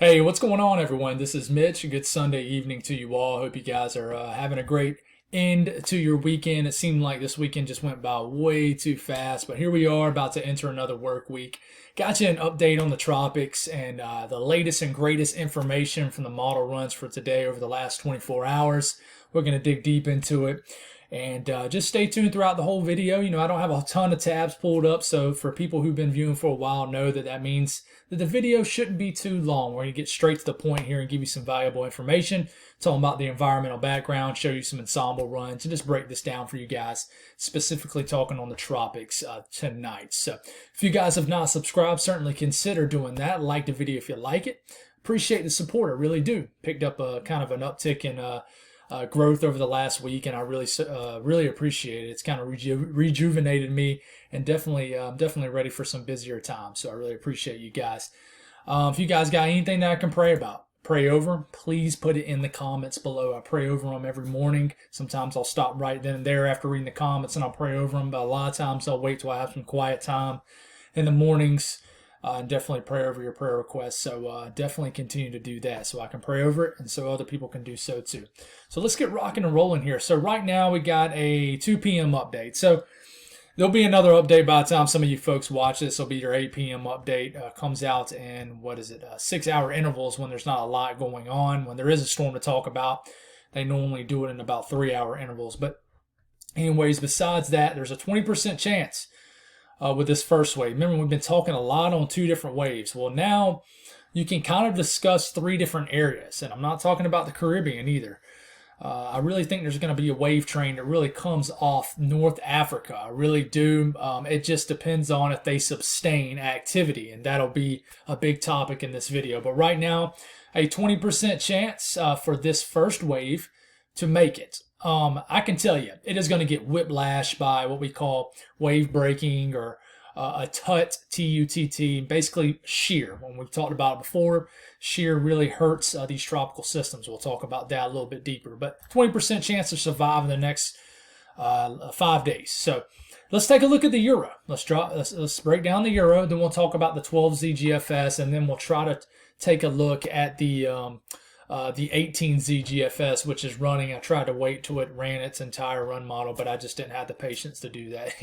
Hey, what's going on, everyone? This is Mitch. A good Sunday evening to you all. Hope you guys are having a great end to your weekend. It seemed like this weekend just went by way too fast, but here we are about to enter another work week. Got you an update on the tropics and the latest and greatest information from the model runs for today over the last 24 hours. We're going to dig deep into it. And just stay tuned throughout the whole video. You know, I don't have a ton of tabs pulled up, so for people who've been viewing for a while, know that that means that the video shouldn't be too long. We're going to get straight to the point here and give you some valuable information, talking about the environmental background, show you some ensemble runs, and just break this down for you guys, specifically talking on the tropics tonight. So if you guys have not subscribed, certainly consider doing that. Like the video if you like it. Appreciate the support, I really do. Picked up a kind of an uptick in growth over the last week, and I really appreciate it. It's kind of rejuvenated me, and definitely ready for some busier times. So I really appreciate you guys. If you guys got anything that I can pray over, please put it in the comments below. I pray over them every morning. Sometimes I'll stop right then and there after reading the comments and I'll pray over them, but a lot of times I'll wait till I have some quiet time in the mornings. And definitely pray over your prayer requests. So definitely continue to do that so I can pray over it and so other people can do so too. So let's get rocking and rolling here. So right now we got a 2 p.m. update. So there'll be another update by the time some of you folks watch this. It'll be your 8 p.m. update. Comes out in, 6-hour intervals when there's not a lot going on. When there is a storm to talk about, they normally do it in about 3-hour intervals. But anyways, besides that, there's a 20% chance with this first wave. Remember, we've been talking a lot on 2 different waves. Well, now you can kind of discuss 3 different areas, and I'm not talking about the Caribbean either. I really think there's going to be a wave train that really comes off North Africa. I really do. It just depends on if they sustain activity, and that'll be a big topic in this video. But right now, a 20% chance for this first wave to make it. I can tell you, it is going to get whiplashed by what we call wave breaking or a TUT, T-U-T-T, basically shear. When we've talked about it before, shear really hurts these tropical systems. We'll talk about that a little bit deeper. But 20% chance to survive in the next 5 days. So let's take a look at the Euro. Let's break down the Euro. Then we'll talk about the 12Z GFS, and then we'll try to take a look at the 18Z GFS, which is running. I tried to wait till it ran its entire run model, but I just didn't have the patience to do that.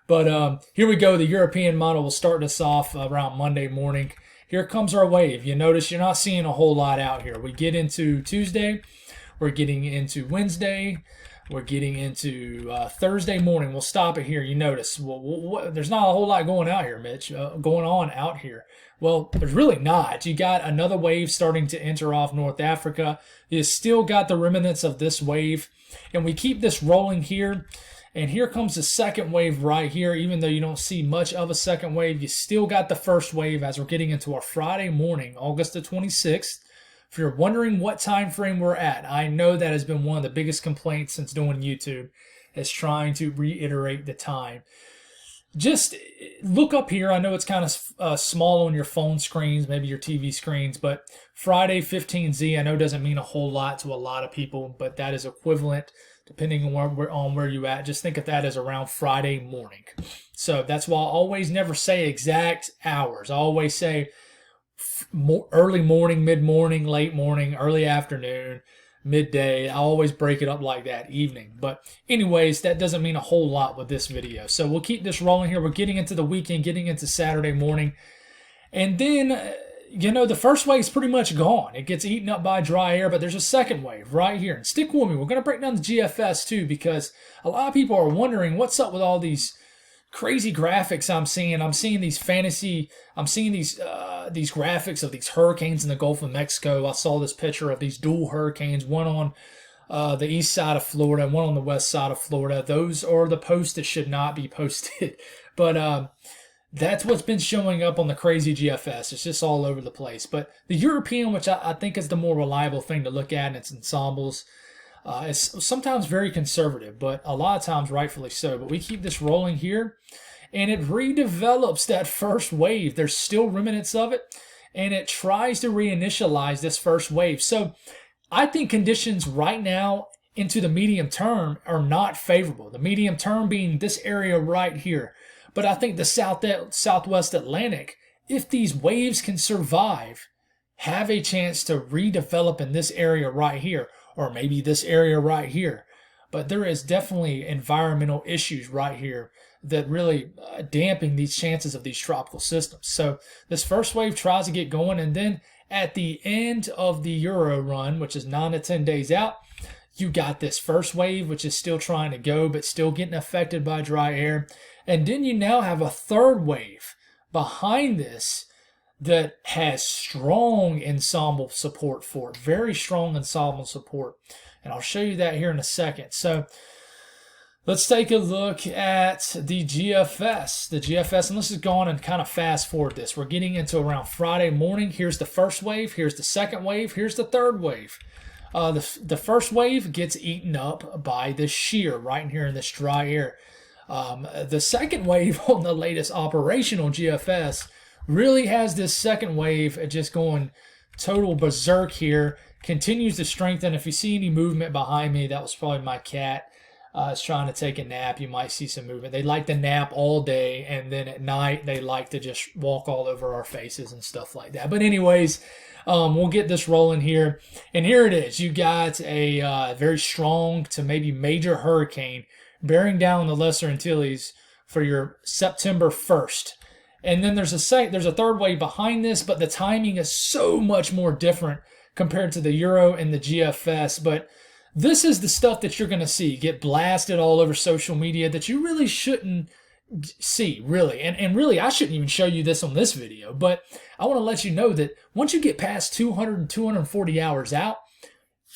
But here we go. The European model will start us off around Monday morning. Here comes our wave. You notice you're not seeing a whole lot out here. We get into Tuesday. We're getting into Wednesday. We're getting into Thursday morning. We'll stop it here. You notice, there's not a whole lot going out here, Mitch, going on out here. Well, there's really not. You got another wave starting to enter off North Africa. You still got the remnants of this wave. And we keep this rolling here. And here comes the second wave right here. Even though you don't see much of a second wave, you still got the first wave as we're getting into our Friday morning, August the 26th. If you're wondering what time frame we're at, I know that has been one of the biggest complaints since doing YouTube, is trying to reiterate the time. Just look up here. I know it's kind of small on your phone screens, maybe your TV screens, but Friday 15Z I know doesn't mean a whole lot to a lot of people, but that is equivalent depending on where you're at. Just think of that as around Friday morning. So that's why I always never say exact hours. I always say early morning, mid-morning, late morning, early afternoon, midday. I always break it up like that, evening. But anyways, that doesn't mean a whole lot with this video. So we'll keep this rolling here. We're getting into the weekend, getting into Saturday morning. And then, the first wave is pretty much gone. It gets eaten up by dry air, but there's a second wave right here. And stick with me. We're going to break down the GFS too, because a lot of people are wondering what's up with all these crazy graphics I'm seeing. I'm seeing these graphics of these hurricanes in the Gulf of Mexico. I saw this picture of these dual hurricanes, one on the east side of Florida and one on the west side of Florida. Those are the posts that should not be posted. But that's what's been showing up on the crazy GFS. It's just all over the place. But the European, which I think is the more reliable thing to look at, and its ensembles, is sometimes very conservative, but a lot of times rightfully so. But we keep this rolling here, and it redevelops that first wave. There's still remnants of it, and it tries to reinitialize this first wave. So I think conditions right now into the medium term are not favorable. The medium term being this area right here. But I think the Southwest Atlantic, if these waves can survive, have a chance to redevelop in this area right here, or maybe this area right here. But there is definitely environmental issues right here that really dampen these chances of these tropical systems. So this first wave tries to get going, and then at the end of the Euro run, which is 9 to 10 days out, you got this first wave, which is still trying to go, but still getting affected by dry air. And then you now have a third wave behind this that has strong ensemble support for it, very strong ensemble support. And I'll show you that here in a second. So let's take a look at the GFS. The GFS, and let's just go on and kind of fast forward this. We're getting into around Friday morning. Here's the first wave. Here's the second wave. Here's the third wave. The first wave gets eaten up by this shear right in here in this dry air. The second wave on the latest operational GFS really has this second wave just going total berserk here. Continues to strengthen. If you see any movement behind me, that was probably my cat. Is trying to take a nap. You might see some movement. They like to nap all day, and then at night they like to just walk all over our faces and stuff like that. But anyways, we'll get this rolling here. And here it is. You got a very strong to maybe major hurricane bearing down the Lesser Antilles for your September 1st. And then there's a third wave behind this, but the timing is so much more different compared to the Euro and the GFS. But this is the stuff that you're going to see get blasted all over social media that you really shouldn't see, really. And really, I shouldn't even show you this on this video, but I want to let you know that once you get past 200 and 240 hours out,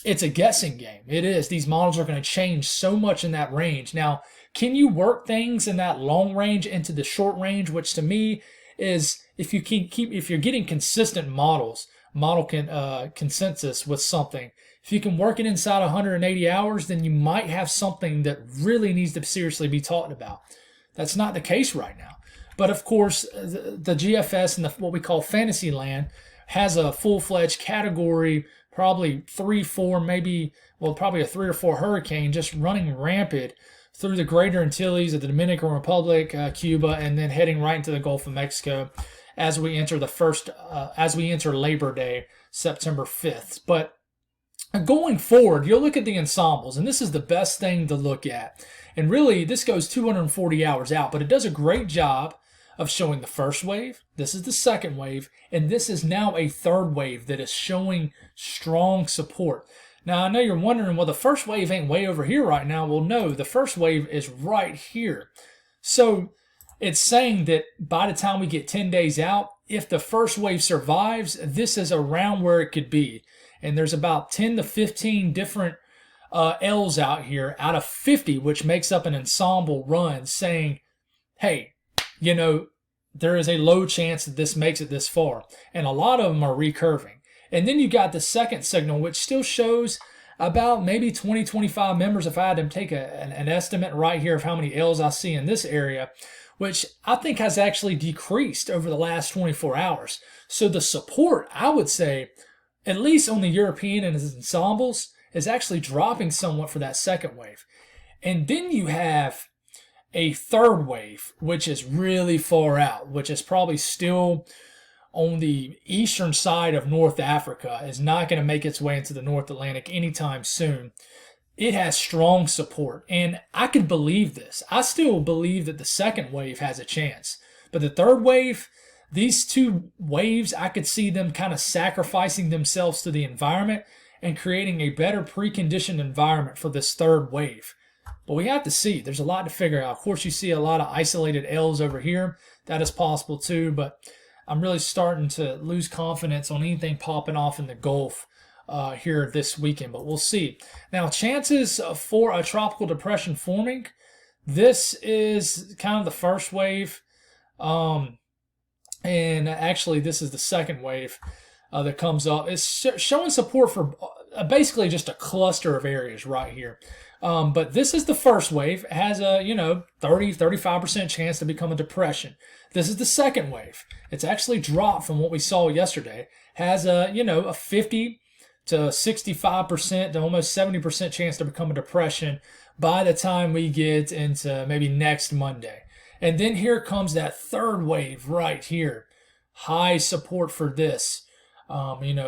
it's a guessing game. It is. These models are going to change so much in that range. Now, can you work things in that long range into the short range, which to me is if you're getting consistent model consensus with something, if you can work it inside 180 hours, then you might have something that really needs to seriously be talked about. That's not the case right now. But of course, the GFS and what we call fantasy land has a full-fledged category, probably 3, 4, probably a 3 or 4 hurricane just running rampant through the Greater Antilles of the Dominican Republic, Cuba, and then heading right into the Gulf of Mexico as we enter Labor Day, September 5th. But going forward, you'll look at the ensembles, and this is the best thing to look at. And really, this goes 240 hours out, but it does a great job of showing the first wave. This is the second wave, and this is now a third wave that is showing strong support. Now, I know you're wondering, well, the first wave ain't way over here right now. Well, no, the first wave is right here. So it's saying that by the time we get 10 days out, if the first wave survives, this is around where it could be. And there's about 10 to 15 different L's out here out of 50, which makes up an ensemble run, saying, hey, there is a low chance that this makes it this far. And a lot of them are recurving. And then you got the second signal, which still shows about maybe 20, 25 members. If I had to take an estimate right here of how many L's I see in this area, which I think has actually decreased over the last 24 hours. So the support, I would say, at least on the European and its ensembles, is actually dropping somewhat for that second wave. And then you have a third wave, which is really far out, which is probably still on the eastern side of North Africa, is not going to make its way into the North Atlantic anytime soon. It has strong support, and I could believe this. I still believe that the second wave has a chance. But the third wave, these two waves, I could see them kind of sacrificing themselves to the environment and creating a better preconditioned environment for this third wave. But we have to see. There's a lot to figure out. Of course, you see a lot of isolated L's over here. That is possible too, but I'm really starting to lose confidence on anything popping off in the Gulf here this weekend, but we'll see. Now, chances for a tropical depression forming, this is kind of the first wave, and actually this is the second wave that comes up. It's showing support for basically just a cluster of areas right here. But this is the first wave. It has a 30-35% chance to become a depression. This is the second wave. It's actually dropped from what we saw yesterday. Has a 50 to 65% to almost 70% chance to become a depression by the time we get into maybe next Monday. And then here comes that third wave right here. High support for this.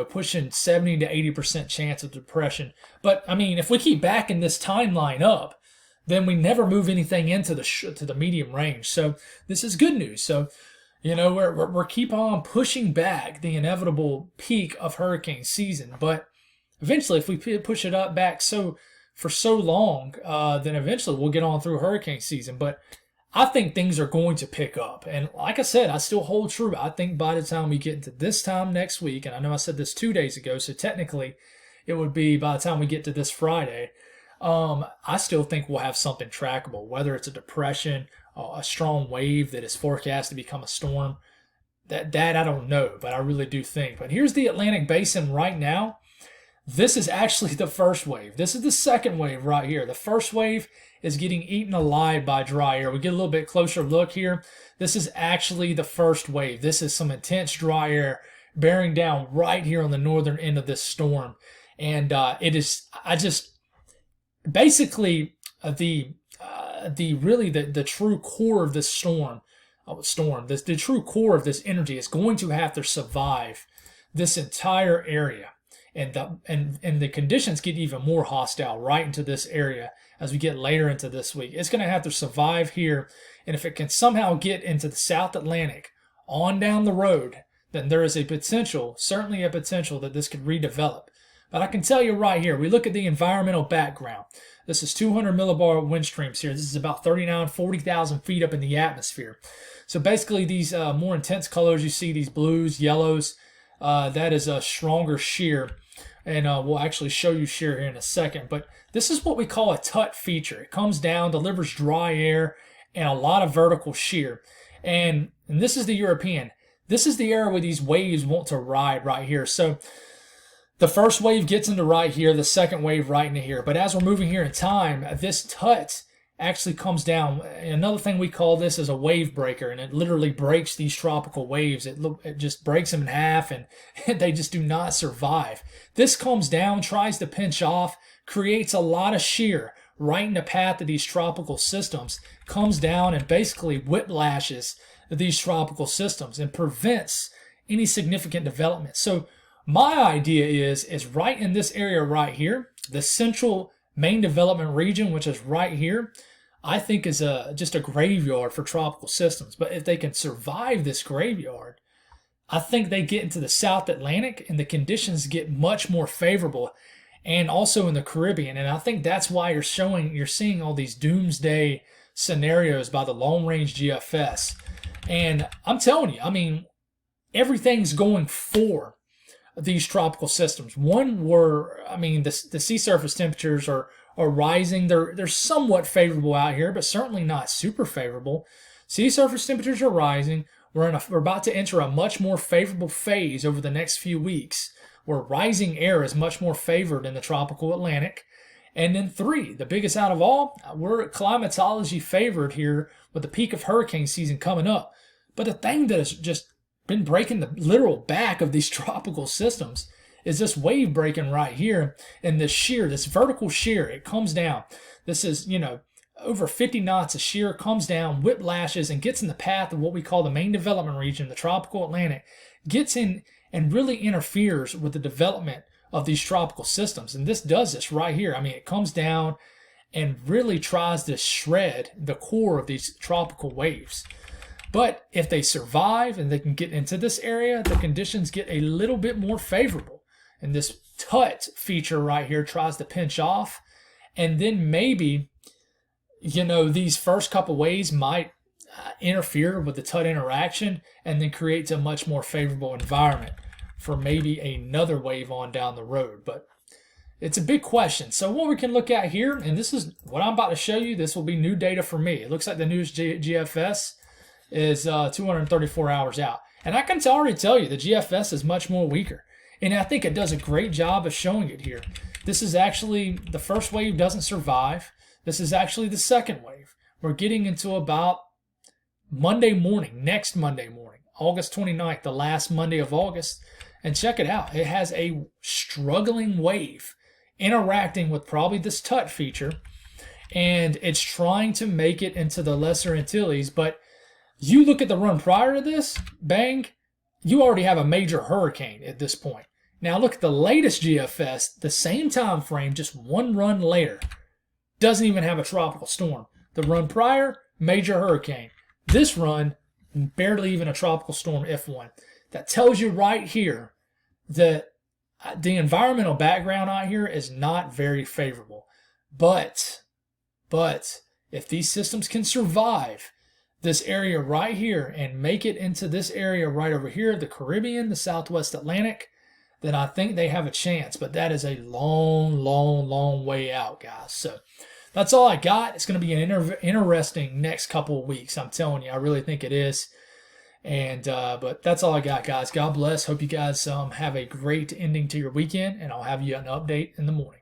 pushing 70 to 80% chance of depression. But I mean, if we keep backing this timeline up, then we never move anything into the medium range. So this is good news. So we're keep on pushing back the inevitable peak of hurricane season. But eventually, if we push it up back for so long, then eventually we'll get on through hurricane season. But I think things are going to pick up. And like I said, I still hold true. I think by the time we get into this time next week, and I know I said this 2 days ago, so technically it would be by the time we get to this Friday, I still think we'll have something trackable, whether it's a depression, a strong wave that is forecast to become a storm. That I don't know, but I really do think. But here's the Atlantic Basin right now. This is actually the first wave. This is the second wave right here. The first wave is getting eaten alive by dry air. We get a little bit closer look here. This is actually the first wave. This is some intense dry air bearing down right here on the northern end of this storm. And it is, basically the true core of this the true core of this energy is going to have to survive this entire area. And the conditions get even more hostile right into this area as we get later into this week. It's going to have to survive here. And if it can somehow get into the South Atlantic on down the road, then there is certainly a potential that this could redevelop. But I can tell you right here, we look at the environmental background. This is 200 millibar wind streams here. This is about 40,000 feet up in the atmosphere. So basically these more intense colors you see, these blues, yellows, that is a stronger shear. And we'll actually show you shear here in a second. But this is what we call a tut feature. It comes down, delivers dry air, and a lot of vertical shear. And this is the European. This is the area where these waves want to ride right here. So the first wave gets into right here, the second wave right into here. But as we're moving here in time, this tut actually comes down. Another thing we call this is a wave breaker, and it literally breaks these tropical waves. It just breaks them in half, and they just do not survive. This comes down, tries to pinch off, creates a lot of shear right in the path of these tropical systems, comes down and basically whiplashes these tropical systems and prevents any significant development. So my idea is right in this area right here, the central main development region, which is right here, I think is just a graveyard for tropical systems. But if they can survive this graveyard, I think they get into the South Atlantic and the conditions get much more favorable, and also in the Caribbean. And I think that's why you're seeing all these doomsday scenarios by the long range GFS. And I'm telling you, I mean, everything's going for these tropical systems. The sea surface temperatures are rising. They're somewhat favorable out here, but certainly not super favorable. Sea surface temperatures are rising. We're about to enter a much more favorable phase over the next few weeks, where rising air is much more favored in the tropical Atlantic. And then 3, the biggest out of all, we're climatology favored here with the peak of hurricane season coming up. But the thing that has just been breaking the literal back of these tropical systems is this wave breaking right here, and this shear, this vertical shear, it comes down. This is, over 50 knots of shear, comes down, whiplashes, and gets in the path of what we call the main development region, the tropical Atlantic, gets in and really interferes with the development of these tropical systems. And this does this right here. I mean, it comes down and really tries to shred the core of these tropical waves. But if they survive and they can get into this area, the conditions get a little bit more favorable. And this tut feature right here tries to pinch off. And then maybe, these first couple waves might interfere with the tut interaction, and then creates a much more favorable environment for maybe another wave on down the road. But it's a big question. So what we can look at here, and this is what I'm about to show you, this will be new data for me. It looks like the newest GFS is 234 hours out. And I can already tell you the GFS is much more weaker. And I think it does a great job of showing it here. This is actually, the first wave doesn't survive. This is actually the second wave. We're getting into about Monday morning, next Monday morning, August 29th, the last Monday of August. And check it out. It has a struggling wave interacting with probably this tut feature. And it's trying to make it into the Lesser Antilles. But you look at the run prior to this, bang, you already have a major hurricane at this point. Now look at the latest GFS, the same time frame, just one run later. Doesn't even have a tropical storm. The run prior, major hurricane. This run, barely even a tropical storm, if one. That tells you right here that the environmental background out here is not very favorable. But if these systems can survive this area right here and make it into this area right over here, the Caribbean, the Southwest Atlantic, then I think they have a chance. But that is a long, long, long way out, guys. So that's all I got. It's going to be an interesting next couple of weeks. I'm telling you, I really think it is. And but that's all I got, guys. God bless. Hope you guys have a great ending to your weekend, and I'll have you an update in the morning.